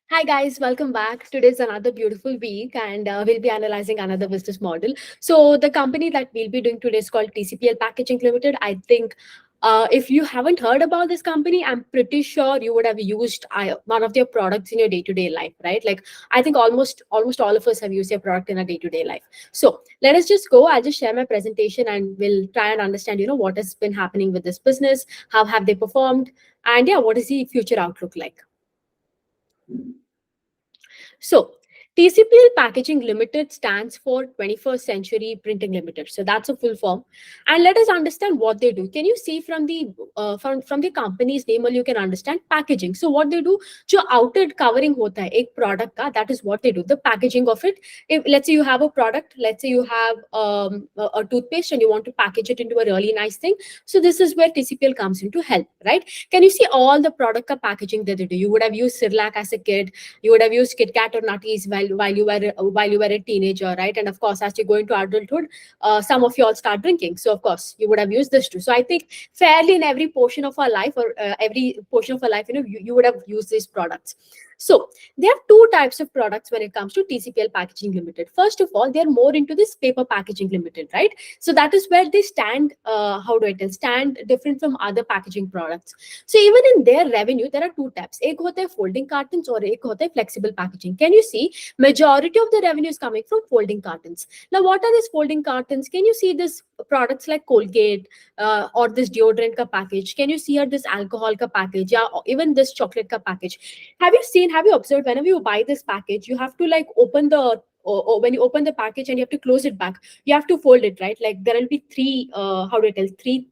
Hi guys, welcome back. Today's another beautiful week, and we'll be analyzing another business model. So the company that we'll be doing today is called TCPL Packaging Limited. I think if you haven't heard about this company, I'm pretty sure you would have used one of their products in your day-to-day life, right? Like I think almost all of us have used their product in our day-to-day life. So let us just go. I'll just share my presentation, and we'll try and understand, what has been happening with this business, how have they performed, and yeah, what is the future outlook like. So, TCPL Packaging Limited stands for 21st Century Printing Limited. So that's a full form. And let us understand what they do. Can you see from the company's name, or you can understand packaging. So what they do, जो outer covering होता है एक product का, that is what they do. The packaging of it. If let's say you have a product, let's say you have a toothpaste and you want to package it into a really nice thing. So this is where TCPL comes in to help, right? Can you see all the product ka packaging that they do? You would have used Sirlac as a kid. You would have used Kit Kat or Nutties while you were a teenager, right? And of course, as you go into adulthood, some of you all start drinking. So of course, you would have used this too. So I think fairly in every portion of our life, or every portion of our life, you would have used these products. So there are two types of products when it comes to TCPL Packaging Limited. First of all, they're more into this paper packaging limited, right? So that is where they stand. How do I tell? Stand different from other packaging products. So even in their revenue, there are two types. एक होता है folding cartons और एक होता है flexible packaging. Can you see majority of the revenue is coming from folding cartons? Now, what are these folding cartons? Can you see this products like Colgate or this deodorant ka package? Can you see here this alcohol ka package? Yeah, or even this chocolate ka package. Have you observed whenever you buy this package, you have to like open the or when you open the package and you have to close it back, you have to fold it, right? Like there will be three, how do I tell, three,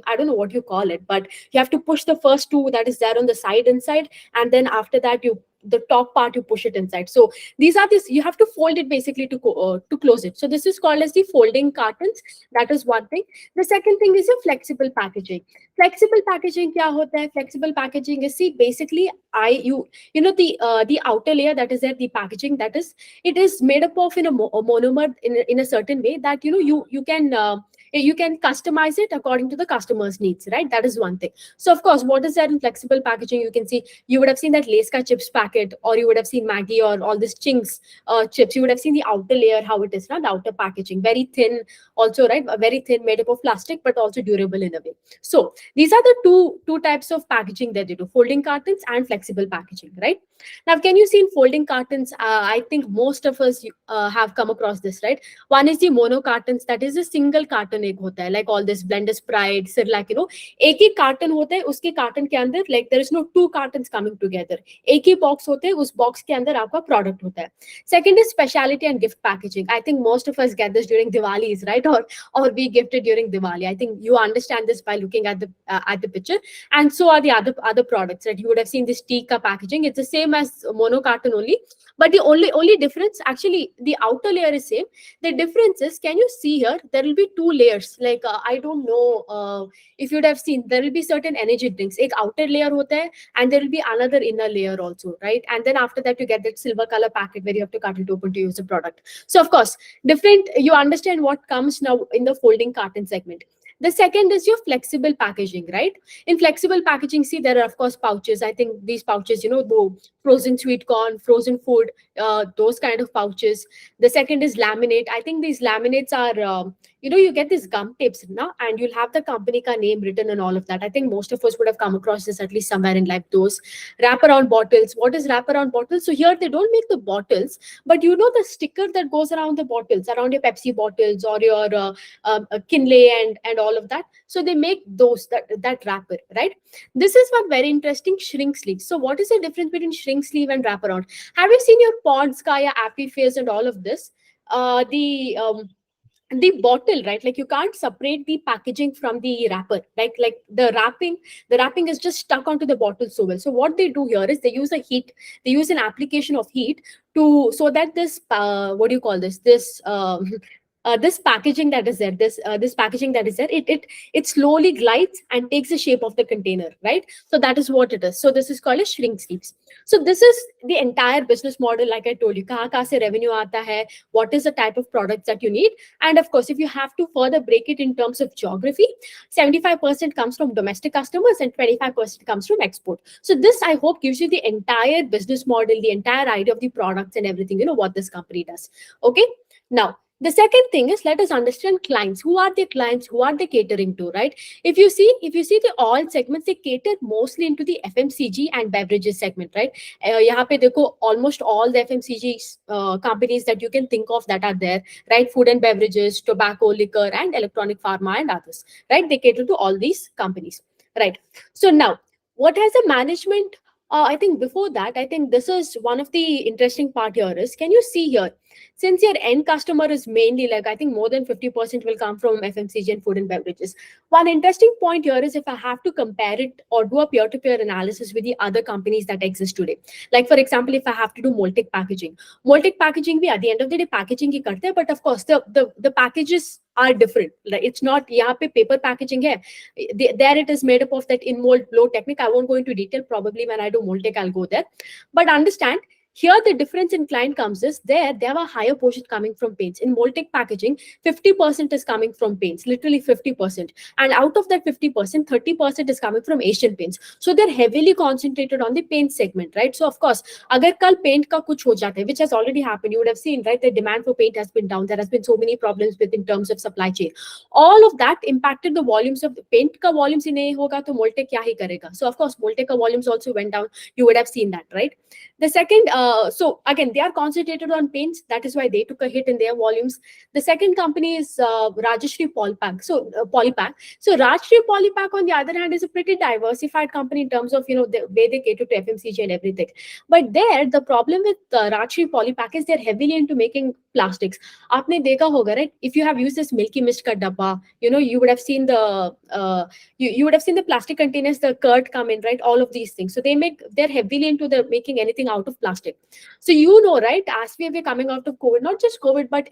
I don't know what you call it, but you have to push the first two that is there on the side inside, and then after that the top part you push it inside. So these are this, you have to fold it basically to close it. So this is called as the folding cartons. That is one thing. The second thing is a flexible packaging. Flexible packaging kya hota hai? Flexible packaging is, see, basically the outer layer that is there, the packaging, that is, it is made up of a monomer in a certain way that you can customize it according to the customer's needs, right? That is one thing. So of course, what is there in flexible packaging? You can see, you would have seen that Lays ka chips packet, or you would have seen Maggie or all these Chings chips. You would have seen the outer layer, how it is, not the outer packaging, very thin also, right? Very thin, made up of plastic, but also durable in a way. So these are the two types of packaging that they do: folding cartons and flexible packaging, right? Now, can you see in folding cartons? I think most of us have come across this, right? One is the mono cartons, that is a single carton एक होता है, like all this Blenders Pride, Sirlac, एक ही carton होता है, उसके carton के अंदर like there is no two cartons coming together. एक ही box होते हैं, उस box के अंदर आपका product होता है. Second is specialty and gift packaging. I think most of us get this during Diwali's, right? Or we gifted during Diwali. I think you understand this by looking at the picture. And so are the other products, right? You would have seen this tea cup packaging. It's the same as mono carton only, but the only difference, actually, the outer layer is same. The difference is, can you see here? There will be two layers. Like I don't know if you'd have seen, there will be certain energy drinks. Ek outer layer hota hai, and there will be another inner layer also, right? And then after that, you get that silver color packet where you have to cut it open to use the product. So of course, different. You understand what comes now in the folding carton segment. The second is your flexible packaging, right? In flexible packaging, see, there are of course pouches. I think these pouches, the frozen sweet corn, frozen food, those kind of pouches. The second is laminate. I think these laminates are, you get these gum tapes now, and you'll have the company ka name written and all of that. I think most of us would have come across this at least somewhere in life. Those wraparound bottles. What is wraparound bottles? So here they don't make the bottles, but the sticker that goes around the bottles, around your Pepsi bottles or your Kinley and all of that. So they make those that wrapper, right? This is one very interesting, shrink sleeve. So what is the difference between shrink sleeve and wraparound? Have you seen your Pods, Kaya, Appy Face, and all of this? The bottle, right? Like you can't separate the packaging from the wrapper. Like the wrapping is just stuck onto the bottle so well. So what they do here is they use they use an application of heat to, so that this what do you call this? this packaging that is there, this packaging that is there, it slowly glides and takes the shape of the container, right? So that is what it is. So this is called a shrink sleeves. So this is the entire business model, like I told you, kahan se revenue aata hai, what is the type of products that you need. And of course, if you have to further break it in terms of geography, 75% comes from domestic customers and 25% comes from export. So this, I hope, gives you the entire business model, the entire idea of the products and everything, what this company does. Okay. Now, the second thing is, let us understand clients. Who are the clients? Who are they catering to, right? If you see the all segments, they cater mostly into the FMCG and beverages segment, right? यहाँ पे देखो, almost all the FMCG companies that you can think of that are there, right? Food and beverages, tobacco, liquor, and electronic pharma and others, right? They cater to all these companies, right? So now, what has the management? I think before that, I think this is one of the interesting part here is, can you see here? Since your end customer is mainly, like, I think more than 50% will come from FMCG and food and beverages. One interesting point here is, if I have to compare it or do a peer-to-peer analysis with the other companies that exist today. Like, for example, if I have to do Mold-Tek Packaging. Mold-Tek Packaging, we at the end of the day, packaging hi karte hai, but of course, the packages are different. Like, it's not, yahan pe paper packaging hai. There it is made up of that in mold blow technique. I won't go into detail. Probably when I do Mold-Tek, I'll go there. But understand, here, the difference in client comes is, there have a higher portion coming from paints. In Mold-Tek Packaging, 50% is coming from paints, literally 50%. And out of that 50%, 30% is coming from Asian paints. So they're heavily concentrated on the paint segment, right? So of course, agar kal paint ka kuch ho jata hai, which has already happened, you would have seen, right? The demand for paint has been down. There has been so many problems in terms of supply chain. All of that impacted the volumes of the paint. Ka volumes hi nahi hoga, to Mold-Tek kya hi karega? So of course, Mold-Tek ka volumes also went down. You would have seen that, right? The second, so again, they are concentrated on paints. That is why they took a hit in their volumes. The second company is Rajshree Polypack. So Polypack. So Rajshree Polypack, on the other hand, is a pretty diversified company in terms of the way they cater to FMCG and everything. But there, the problem with Rajshree Polypack is they're heavily into making plastics. आपने देखा होगा, right? If you have used this Milky Mist ka dabba, you would have seen the you would have seen the plastic containers, the curd come in, right? All of these things. So they're heavily into the making anything out of plastic. So right, as we are coming out of COVID, not just COVID, but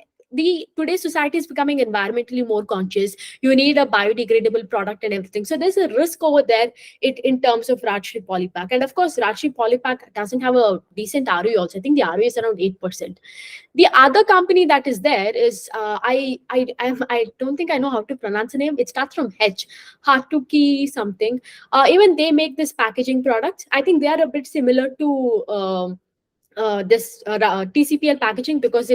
today's society is becoming environmentally more conscious. You need a biodegradable product and everything. So there's a risk over there in terms of Rajshree Polypack. And of course, Rajshree Polypack doesn't have a decent ROE also. I think the ROE is around 8%. The other company that is there is I don't think I know how to pronounce the name. It starts from H, Huhtamaki something. Even they make this packaging products. I think they are a bit similar to this TCPL packaging, because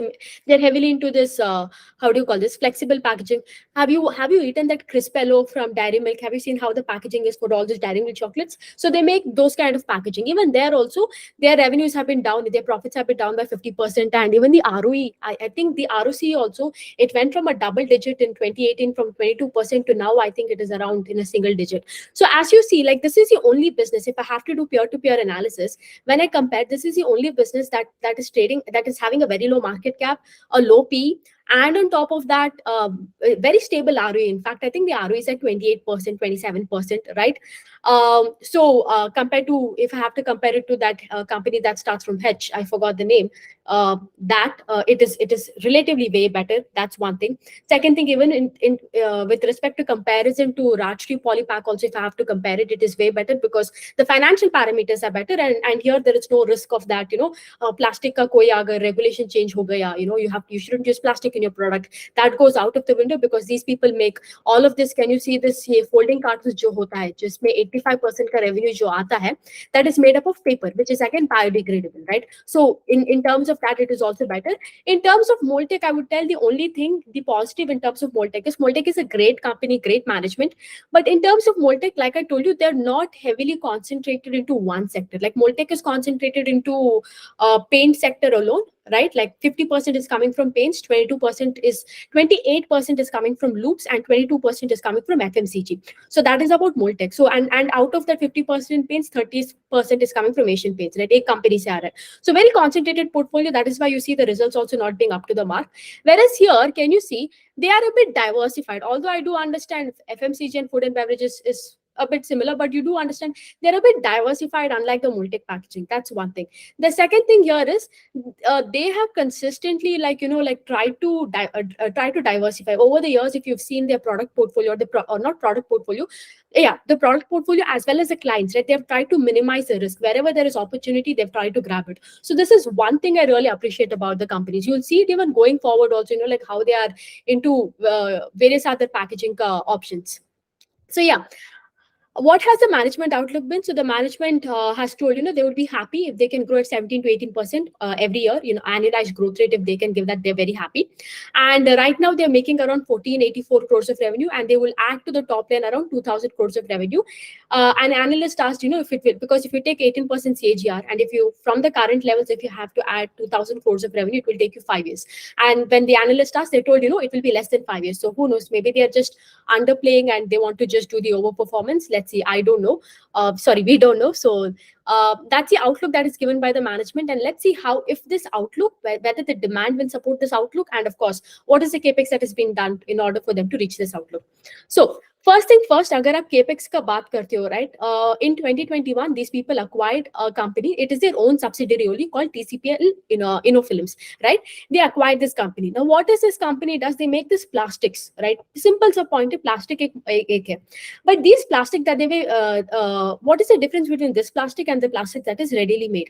they're heavily into this how do you call this, flexible packaging. Have you eaten that Crispello from Dairy Milk? Have you seen how the packaging is for all these Dairy Milk chocolates? So they make those kind of packaging. Even there also, their revenues have been down, their profits have been down by 50%, and even the ROE, I think the ROC also, it went from a double digit in 2018 from 22% to now I think it is around in a single digit. So as you see, like, this is the only business, if I have to do peer-to-peer analysis, when I compare, this is the only business that is trading, that is having a very low market cap, a low P, and on top of that, a very stable ROE. In fact, I think the ROE is at 28%, 27%, right? Compared to, if I have to compare it to that company that starts from H, I forgot the name, it is relatively way better. That's one thing. Second thing, even in with respect to comparison to Rajshree Polypack, also if I have to compare it, it is way better because the financial parameters are better, and here there is no risk of that. Plastic ka koi agar regulation change ho gaya, you shouldn't use plastic in your product. That goes out of the window because these people make all of this. Can you see this? ये folding cartons जो होता है, जिसमें 85% का revenue जो आता है, that is made up of paper, which is again biodegradable, right? So in terms of that, it is also better. In terms of Mold-Tek, I would tell the only thing, the positive in terms of Mold-Tek is a great company, great management. But in terms of Mold-Tek, like I told you, they're not heavily concentrated into one sector. Like Mold-Tek is concentrated into paint sector alone, right? Like 50% is coming from paints, 28% is coming from loops, and 22% is coming from FMCG. So that is about Mold-Tek. So and out of that 50% paints, 30% is coming from Asian paints, right? Ek company se aa raha hai. So very concentrated portfolio. That is why you see the results also not being up to the mark. Whereas here, can you see, they are a bit diversified. Although I do understand FMCG and food and beverages is a bit similar, but you do understand they're a bit diversified, unlike the Mold-Tek Packaging. That's one thing. The second thing here is they have consistently, like, like, try to diversify over the years. If you've seen their product portfolio, or not product portfolio, yeah, the product portfolio as well as the clients, right? They've tried to minimize the risk. Wherever there is opportunity, they've tried to grab it. So this is one thing I really appreciate about the companies. You'll see it even going forward also, like how they are into various other packaging options. So yeah, what has the management outlook been? So the management has told, they would be happy if they can grow at 17 to 18% every year, annualized growth rate. If they can give that, they're very happy. And right now they're making around 1484 crores of revenue, and they will add to the top line around 2000 crores of revenue. An analyst asked, if it will, because if you take 18% CAGR, and if you, from the current levels, if you have to add 2000 crores of revenue, it will take you 5 years. And when the analyst asked, they told, it will be less than 5 years. So who knows, maybe they are just underplaying and they want to just do the overperformance. Let's see. I don't know. Sorry, we don't know. So that's the outlook that is given by the management. And let's see how, if this outlook, whether the demand will support this outlook. And of course, what is the capex that is being done in order for them to reach this outlook. So first thing first, agar aap capex ka baat karte ho, right? In 2021, these people acquired a company. It is their own subsidiary only, called TCPL Innofilms, right? They acquired this company. Now, what is this company does? They make this plastics, right? Simple सा point है, plastic एक है. But these plastic that what is the difference between this plastic and the plastic that is readily made?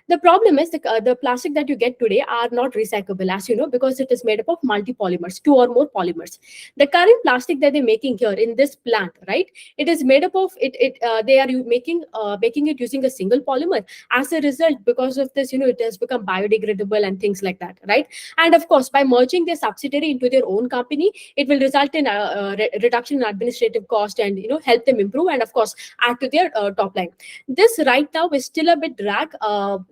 The problem is the plastic that you get today are not recyclable, as you know, because it is made up of multi-polymers, 2 or more polymers. The current plastic that they're making here in this plant, right? It is made up of they are making it using a single polymer. As a result, because of this, it has become biodegradable and things like that, right? And of course, by merging their subsidiary into their own company, it will result in a reduction in administrative cost and help them improve, and of course add to their top line. This right now is still a bit drag.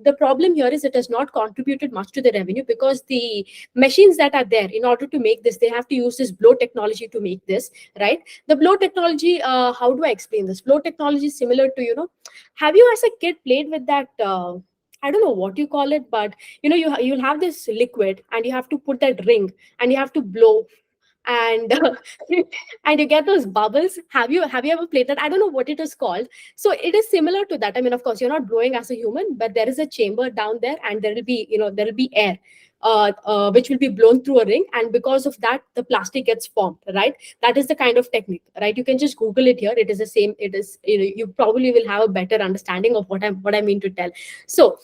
The problem here is it has not contributed much to the revenue, because the machines that are there, in order to make this, they have to use this blow technology to make this, right? The blow technology, how do I explain this? Blow technology is similar to, have you as a kid played with that, I don't know what you call it, but you'll have this liquid and you have to put that ring and you have to blow, and and you get those bubbles. Have you ever played that? I don't know what it is called. So it is similar to that. I mean, of course, you're not blowing as a human, but there is a chamber down there, and there will be air, which will be blown through a ring, and because of that, the plastic gets formed, right? That is the kind of technique, right? You can just Google it here. It is the same. It is, you probably will have a better understanding of what I mean to tell. So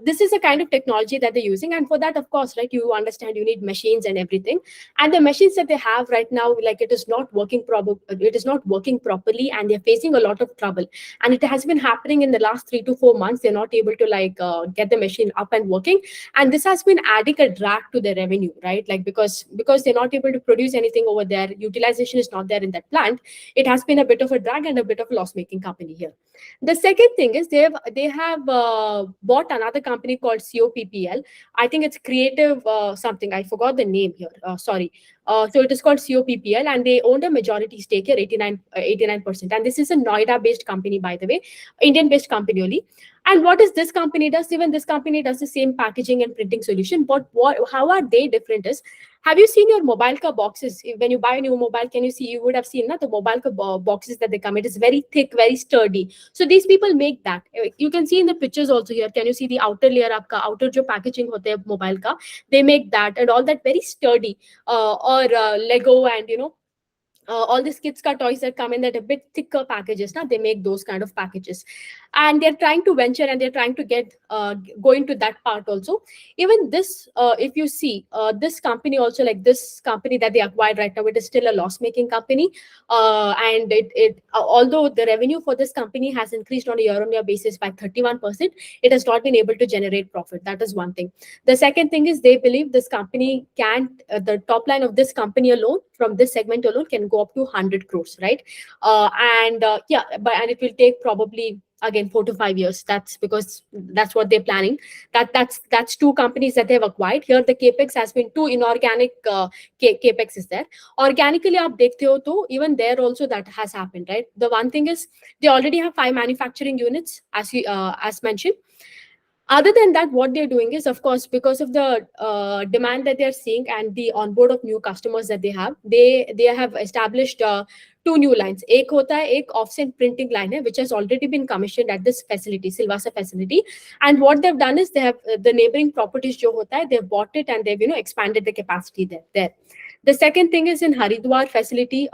this is a kind of technology that they're using, and for that, of course, right, you understand you need machines and everything. And the machines that they have right now, like, it is not working properly, and they're facing a lot of trouble. And it has been happening in the last 3 to 4 months. They're not able to get the machine up and working, and this has been adding a drag to the revenue, right? Like, because they're not able to produce anything over there, utilization is not there in that plant. It has been a bit of a drag and a bit of a loss-making company here. The second thing is they have bought another company called COPPL. I think it's Creative something. I forgot the name here. Sorry. So it is called COPPL, and they owned a majority stake here, 89%. And this is a Noida-based company, by the way, Indian-based company only. And what is this company does? Even this company does the same packaging and printing solution. But how are they different is, have you seen your mobile ka boxes? When you buy a new mobile, you would have seen the mobile ka boxes that they come. It is very thick, very sturdy. So these people make that. You can see in the pictures also here. Can you see the outer layer, outer jo packaging hote hai mobile ka? They make that, and all that very sturdy. Or Lego, and all these kids car toys that come in that a bit thicker packages. Now they make those kind of packages, and they're trying to venture, and they're trying to go into that part also. Even this, if you see this company also, like this company that they acquired right now, it is still a loss-making company, and although the revenue for this company has increased on a year-on-year basis by 31%, it has not been able to generate profit. That is one thing. The second thing is, they believe this company can't, the top line of this company alone, from this segment alone, can go up to 100 crores, right? And it will take probably, again, 4 to 5 years. That's because that's what they're planning. That's two companies that they've acquired. Here the capex has been two inorganic capex is there. Organically, aap dekhte ho to even there also that has happened, right? The one thing is, they already have 5 manufacturing units, as mentioned. Other than that, what they're doing is, of course, because of the demand that they're seeing and the onboard of new customers that they have established two new lines. एक होता है एक offset printing line है, which has already been commissioned at this facility, Silvassa facility. And what they've done is they have the neighboring properties जो होता है, they've bought it and they've expanded the capacity there. The second thing is in Haridwar facility,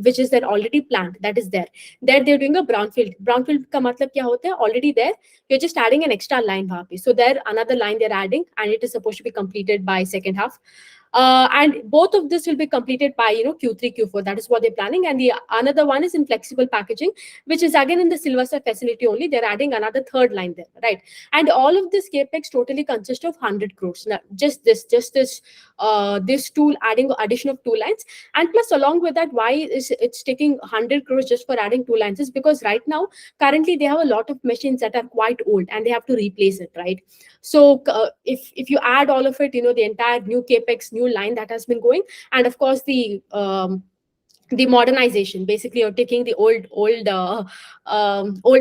which is there already planned, that is there. There they're doing a brownfield. Brownfield का मतलब क्या होता है? Already there, you're just adding an extra line वहाँ पे. So there another line they're adding, and it is supposed to be completed by second half. And both of this will be completed by Q3, Q4. That is what they're planning. And the another one is in flexible packaging, which is again in the Silvassa facility only. They're adding another third line there, right? And all of this capex totally consists of 100 crores. Now, just this tool adding addition of two lines, and plus along with that, why is it's taking 100 crores just for adding two lines? Is because right now currently they have a lot of machines that are quite old and they have to replace it, right? So if you add all of it, the entire new capex, new line that has been going, and of course the modernization, basically you're taking the old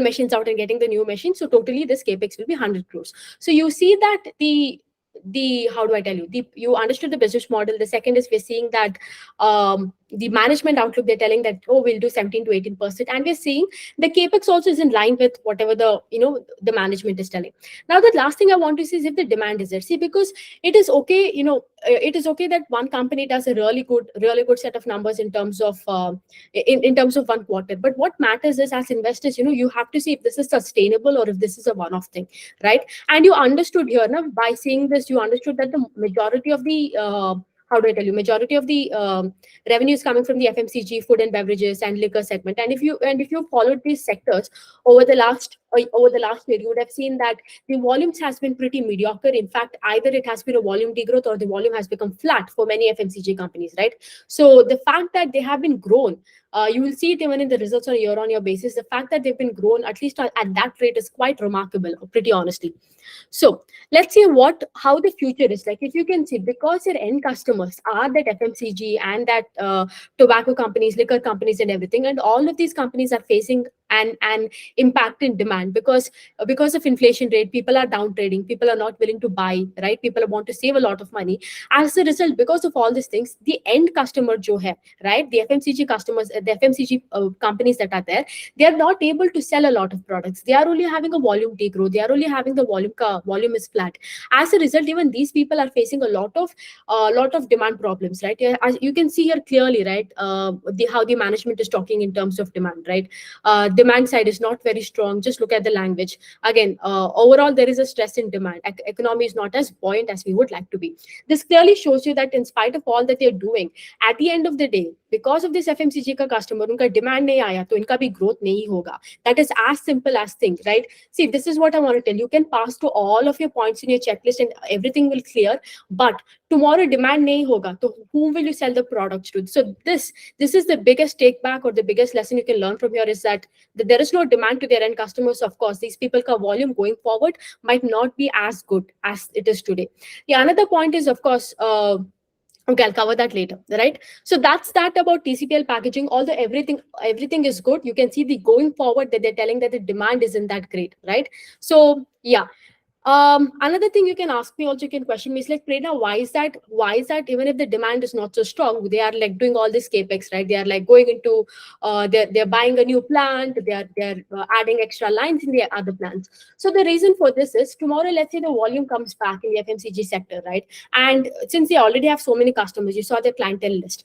machines out and getting the new machines. So totally this capex will be 100 crores. So you see that the how do I tell you, you understood the business model. The second is we're seeing that the management outlook, they're telling that, oh, we'll do 17 to 18%, and we're seeing the capex also is in line with whatever the management is telling. Now the last thing I want to see is if the demand is there. See, because it is okay, it is okay that one company does a really good set of numbers in terms of in terms of one quarter, but what matters is, as investors, you have to see if this is sustainable or if this is a one-off thing, right? And you understood here now, by seeing this, you understood that the majority of the how do I tell you? Majority of the revenue is coming from the FMCG, food and beverages, and liquor segment. And if you followed these sectors over the last year, you would have seen that the volumes has been pretty mediocre. In fact, either it has been a volume degrowth or the volume has become flat for many FMCG companies, right? So the fact that they have been grown, you will see it even in the results on a year-on-year basis. The fact that they've been grown at least at that rate is quite remarkable, pretty honestly. So let's see how the future is like. If you can see, because your end customers are that FMCG and that tobacco companies, liquor companies, and everything, and all of these companies are facing an impact in demand because of inflation rate. People are down trading. People are not willing to buy, right? People want to save a lot of money. As a result, because of all these things, the end customer jo hai, right? The FMCG customers, the FMCG companies that are there, they are not able to sell a lot of products. They are only having a volume degrowth. They are only having the volume is flat. As a result, even these people are facing a lot of demand problems, right? Yeah, as you can see here clearly, right? How the management is talking in terms of demand, right? Demand side is not very strong. Just look at the language. Again, overall, there is a stress in demand. Economy is not as buoyant as we would like to be. This clearly shows you that in spite of all that they're doing, at the end of the day, because of this FMCG का customer, उनका demand नहीं आया, तो इनका भी growth नहीं होगा. That is as simple as thing, right? See, this is what I want to tell you. You can pass to all of your points in your checklist and everything will clear, but tomorrow demand nahi hoga, so whom will you sell the products to? So this is the biggest take back, or the biggest lesson you can learn from here, is that there is no demand to their end customers. Of course, these people ka volume going forward might not be as good as it is today. The another point is, of course, okay, I'll cover that later, right? So that's that about TCPL packaging. Although everything is good, you can see the going forward that they're telling that the demand isn't that great, right? So yeah. Another thing you can ask me also, you can question me, is like, Prerna, why is that even if the demand is not so strong, they are like doing all this capex, right? They are like going into they're buying a new plant, they're adding extra lines in their other plants. So the reason for this is, tomorrow, let's say the volume comes back in the FMCG sector, right? And since they already have so many customers, you saw their clientele list,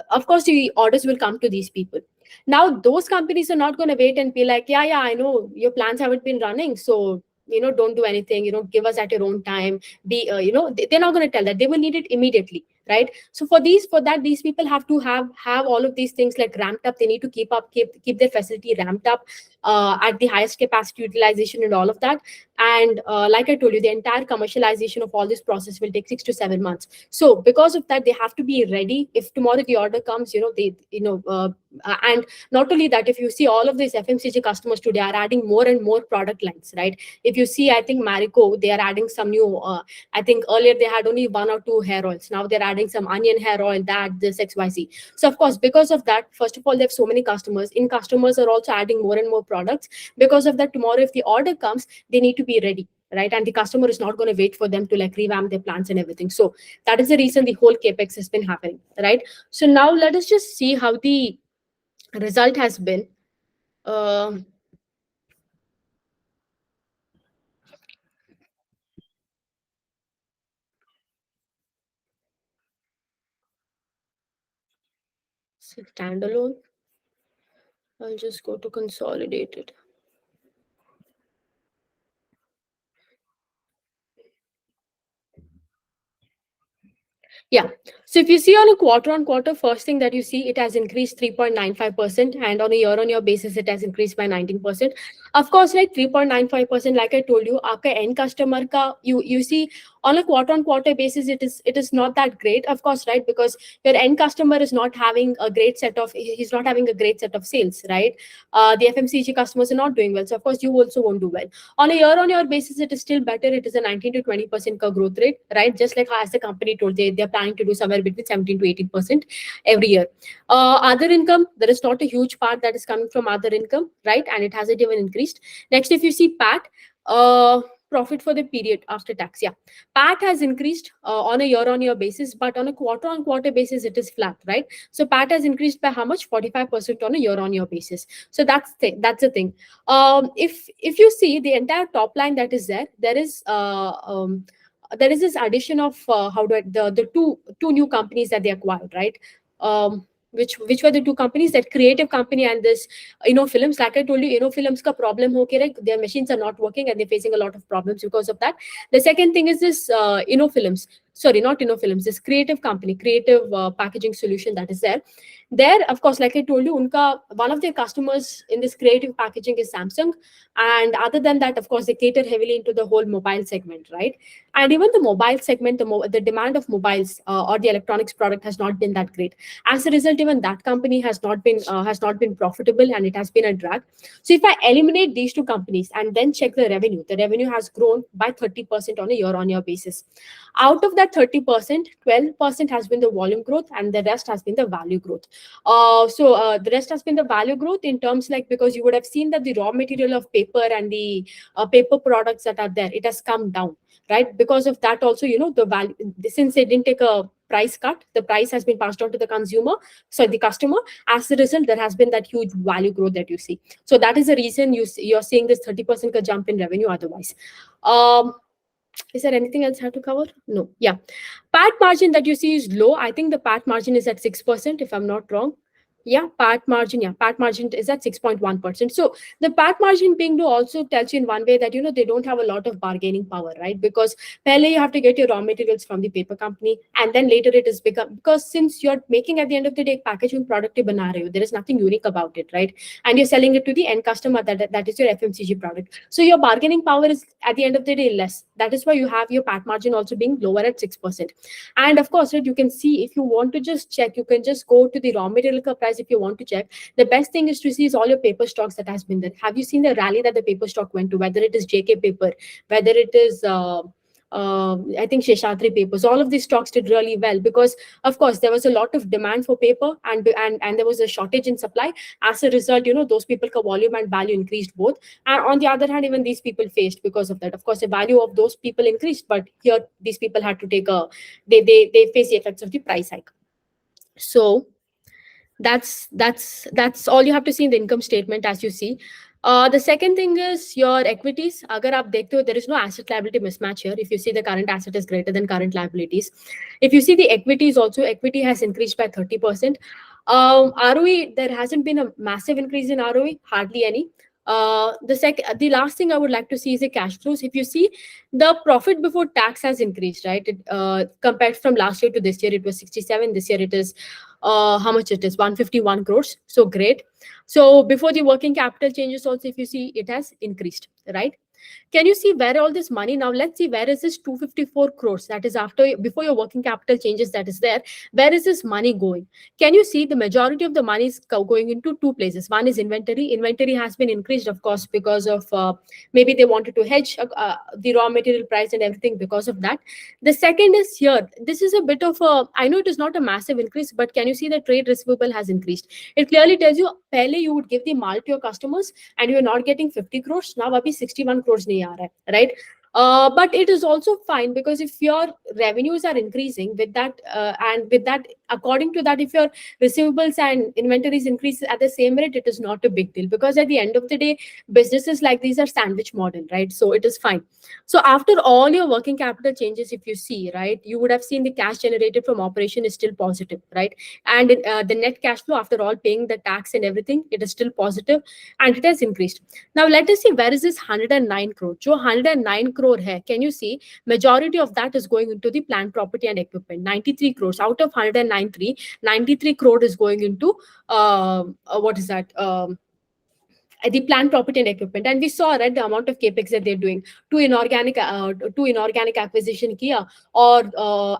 of course the orders will come to these people. Now those companies are not going to wait and be like, yeah, I know your plans haven't been running, so don't do anything, give us at your own time. They're not going to tell that. They will need it immediately, right? So for that, these people have to have all of these things like ramped up. They need to keep their facility ramped up at the highest capacity utilization and all of that. And like I told you, the entire commercialization of all this process will take 6 to 7 months. So because of that, they have to be ready. If tomorrow the order comes, and not only that, if you see all of these FMCG customers today are adding more and more product lines, right? If you see, I think Marico, they are adding some new, I think earlier they had only 1 or 2 hair oils. Now they're adding some onion hair oil, this XYZ. So of course, because of that, first of all, they have so many customers. Customers are also adding more and more products. Because of that, tomorrow, if the order comes, they need to be ready. right? And the customer is not going to wait for them to like revamp their plans and everything. So that is the reason the whole capex has been happening, right? So now let us just see how the result has been. um Standalone, I'll just go to consolidated. Yeah. So if you see on a quarter on quarter, first thing that you see, it has increased 3.95%, and on a year on year basis, it has increased by 19%. Of course, like 3.95%, like I told you, आपका end customer का, you see on a quarter on quarter basis, it is not that great, of course, right? Because your end customer is not having a great set of, he's not having a great set of sales, right? The FMCG customers are not doing well. So of course, you also won't do well. On a year-on-year basis, it is still better. It is a 19 to 20% ka growth rate, right? Just like as the company told, they're planning to do somewhere between 17 to 18% every year. Other income, there is not a huge part that is coming from other income, right? And it hasn't even increased. Next, if you see PAT, profit for the period after tax, yeah, PAT has increased on a year-on-year basis, but on a quarter-on-quarter basis, it is flat, right? So PAT has increased by how much? 45% on a year-on-year basis. So that's the thing. If you see the entire top line that is there, there is this addition of how do I, the two new companies that they acquired, right? Which were the two companies, that creative company and this Films. Like I told you, Films ka problem ho ke, right? Their machines are not working and they're facing a lot of problems because of that. The second thing is this Films, sorry, not Films, this creative company, creative packaging solution that is there. There, of course, like I told you, unka, one of their customers in this creative packaging is Samsung. And other than that, of course, they cater heavily into the whole mobile segment, right? And even the mobile segment, the demand of mobiles or the electronics product has not been that great. As a result, even that company has not been profitable, and it has been a drag. So if I eliminate these two companies and then check the revenue has grown by 30% on a year-on-year basis. Out of that 30%, 12% has been the volume growth, and the rest has been the value growth. The rest has been the value growth in terms, like, because you would have seen that the raw material of paper and the paper products that are there, it has come down, right? Because of that also, the value, since they didn't take a price cut, the price has been passed on to the consumer, so the customer. As a result, there has been that huge value growth that you see. So that is the reason you're seeing this 30% ka jump in revenue otherwise. um is there anything else I have to cover? No. Yeah. PAT margin that you see is low. I think the PAT margin is at 6%, if I'm not wrong. Yeah, PAT margin. Yeah, PAT margin is at 6.1%. So the PAT margin being low also tells you in one way that they don't have a lot of bargaining power, right? Because pehle you have to get your raw materials from the paper company, and then later it is become, because since you're making at the end of the day packaging product hi bana rahe ho, there is nothing unique about it, right? And you're selling it to the end customer, that is your FMCG product. So your bargaining power is at the end of the day less. That is why you have your PAT margin also being lower at 6%. And of course, right, you can see, if you want to just check, you can just go to the raw material price. If you want to check, the best thing is to see is all your paper stocks that has been there. Have you seen the rally that the paper stock went to, whether it is JK paper, whether it is I think Sheshatri papers? All of these stocks did really well because, of course, there was a lot of demand for paper, and there was a shortage in supply. As a result, those people ka volume and value increased both. And on the other hand, even these people faced, because of that, of course, the value of those people increased, but here these people had to take a, they face the effects of the price hike. So that's all you have to see in the income statement. As you see, the second thing is your equities. Agar aap dekhte ho, there is no asset liability mismatch here. If you see, the current asset is greater than current liabilities. If you see the equities also, equity has increased by 30%. ROE, there hasn't been a massive increase in ROE, hardly any. The last thing I would like to see is the cash flows. If you see, the profit before tax has increased, right? Compared from last year to this year, it was 67. This year it is, how much it is? 151 crores. So great. So before the working capital changes also, if you see, it has increased, right? Can you see where all this money? Now let's see, where is this 254 crores that is before your working capital changes that is there? Where is this money going? Can you see the majority of the money is going into two places? One is inventory. Inventory has been increased, of course, because of maybe they wanted to hedge the raw material price and everything because of that. The second is here. This is a bit of a, I know it is not a massive increase, but can you see the trade receivable has increased? It clearly tells you, pehle you would give the mal to your customers and you're not getting 50 crores. Now abhi 61 crores nahi aa raha hai, right? But it is also fine, because if your revenues are increasing with that, and with that, according to that, if your receivables and inventories increases at the same rate, it is not a big deal, because at the end of the day, businesses like these are sandwich model, right? So it is fine. So after all your working capital changes, if you see, right, you would have seen the cash generated from operation is still positive, right? And the net cash flow after all paying the tax and everything, it is still positive, and it has increased. Now let us see, where is this 109 crore? जो 109 crore है, can you see? Majority of that is going into the plant, property, and equipment. 93 crores out of 109, 93 crore is going into what is that? The plant, property, and equipment. And we saw, right, the amount of capex that they're doing. Two inorganic acquisition kiya, or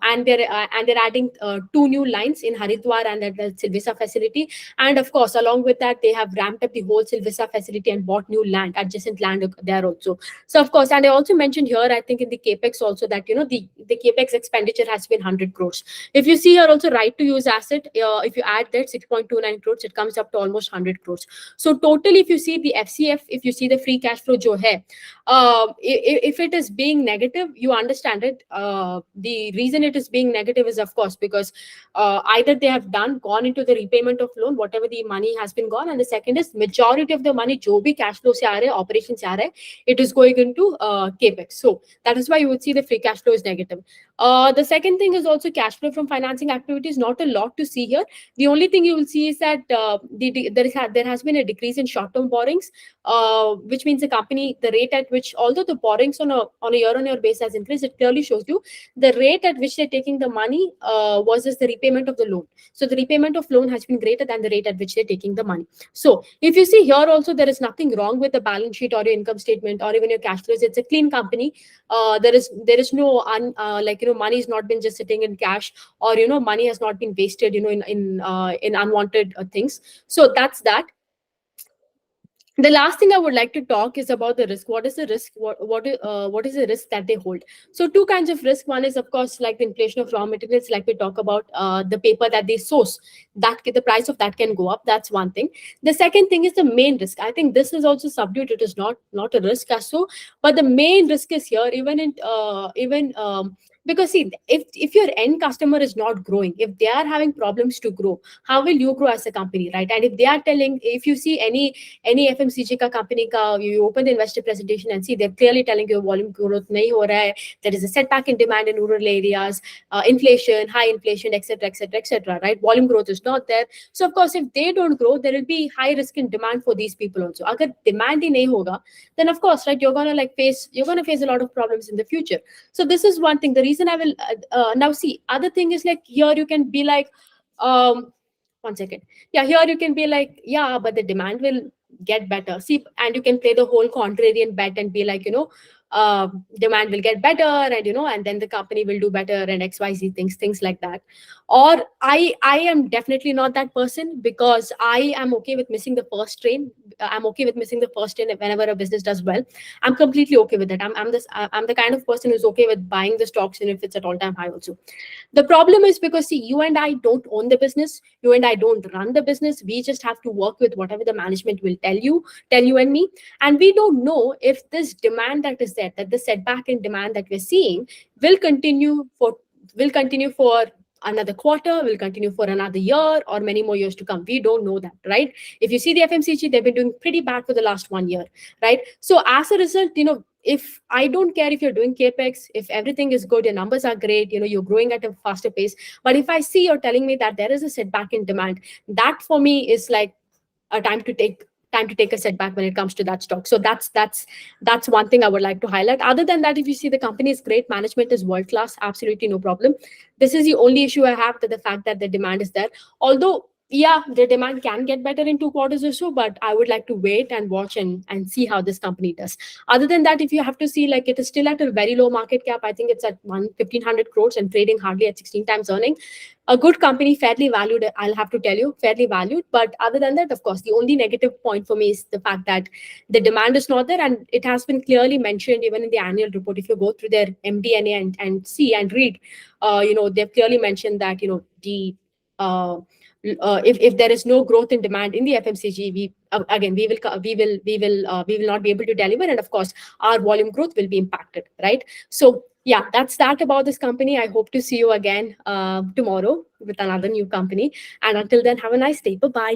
and they're adding two new lines in Haridwar and at the Silvissa facility. And of course, along with that, they have ramped up the whole Silvissa facility and bought new land, adjacent land there also. So of course, and I also mentioned here, I think in the capex also, that the capex expenditure has been 100 crores. If you see here also, right to use asset, if you add that 6.29 crores, it comes up to almost 100 crores. So total, if you see the FCF, if you see the free cash flow jo hai, if it is being negative, you understand it. The reason it is being negative is, of course, because either they have gone into the repayment of loan, whatever the money has been gone, and the second is majority of the money jo bhi cash flow se aa rahe, operation se aa rahe, it is going into capex. So that is why you would see the free cash flow is negative. The second thing is also cash flow from financing activities. Not a lot to see here. The only thing you will see is that there has been a decrease in short-term borrowings, which means the company, the rate at which, although the borrowings on a year-on-year basis has increased, it clearly shows you the rate at which they're taking the money versus the repayment of the loan. So the repayment of loan has been greater than the rate at which they're taking the money. So if you see here also, there is nothing wrong with the balance sheet or your income statement or even your cash flows. It's a clean company. There is no money has not been just sitting in cash, or money has not been wasted in unwanted things. So that's that. The last thing I would like to talk is about the risk. What is the risk? What is the risk that they hold? So two kinds of risk. One is, of course, like the inflation of raw materials, like we talk about the paper that they source, that the price of that can go up. That's one thing. The second thing is the main risk. I think this is also subdued. It is not a risk as so, but the main risk is here, even because see, if your end customer is not growing, if they are having problems to grow, how will you grow as a company, right? And if they are telling, if you see any FMCG ka company ka, you open the investor presentation and see, they're clearly telling you volume growth nahi ho raha hai, there is a setback in demand in rural areas, inflation, high inflation, etc., etc., etc., right? Volume growth is not there. So of course, if they don't grow, there will be high risk in demand for these people also. Agar demand hi nahi hoga, then of course, right, you're gonna face a lot of problems in the future. So this is one thing. The reason I will now see, other thing is like, here you can be like, one second. Yeah, here you can be like, yeah, but the demand will get better. See, and you can play the whole contrarian bet and be like, demand will get better, and and then the company will do better and XYZ things like that. Or I am definitely not that person, because I am okay with missing the first train. I'm okay with missing the first train whenever a business does well. I'm completely okay with it. I'm the kind of person who's okay with buying the stocks, and if it's at all-time high also. The problem is because, see, you and I don't own the business, you and I don't run the business. We just have to work with whatever the management will tell you and me. And we don't know if this demand that is there, that the setback in demand that we're seeing will continue for another quarter, will continue for another year, or many more years to come. We don't know that, right? If you see the FMCG, they've been doing pretty bad for the last 1 year, right? So as a result, if I don't care if you're doing capex, if everything is good, your numbers are great, you're growing at a faster pace, but if I see you're telling me that there is a setback in demand, that for me is like a time to take a setback when it comes to that stock. So that's one thing I would like to highlight. Other than that, if you see, the company is great, management is world class, absolutely no problem. This is the only issue I have, that the fact that the demand is there. Although, yeah, the demand can get better in 2 quarters or so, but I would like to wait and watch and see how this company does. Other than that, if you have to see, like, it is still at a very low market cap. I think it's at 1,500 crores and trading hardly at 16 times earning. A good company, fairly valued, I'll have to tell you, fairly valued. But other than that, of course, the only negative point for me is the fact that the demand is not there, and it has been clearly mentioned even in the annual report. If you go through their MD&A and see and read, they've clearly mentioned that the if there is no growth in demand in the FMCG, we again we will not be able to deliver, and of course our volume growth will be impacted, right? So yeah, that's that about this company. I hope to see you again tomorrow with another new company, and until then, have a nice day. Bye bye.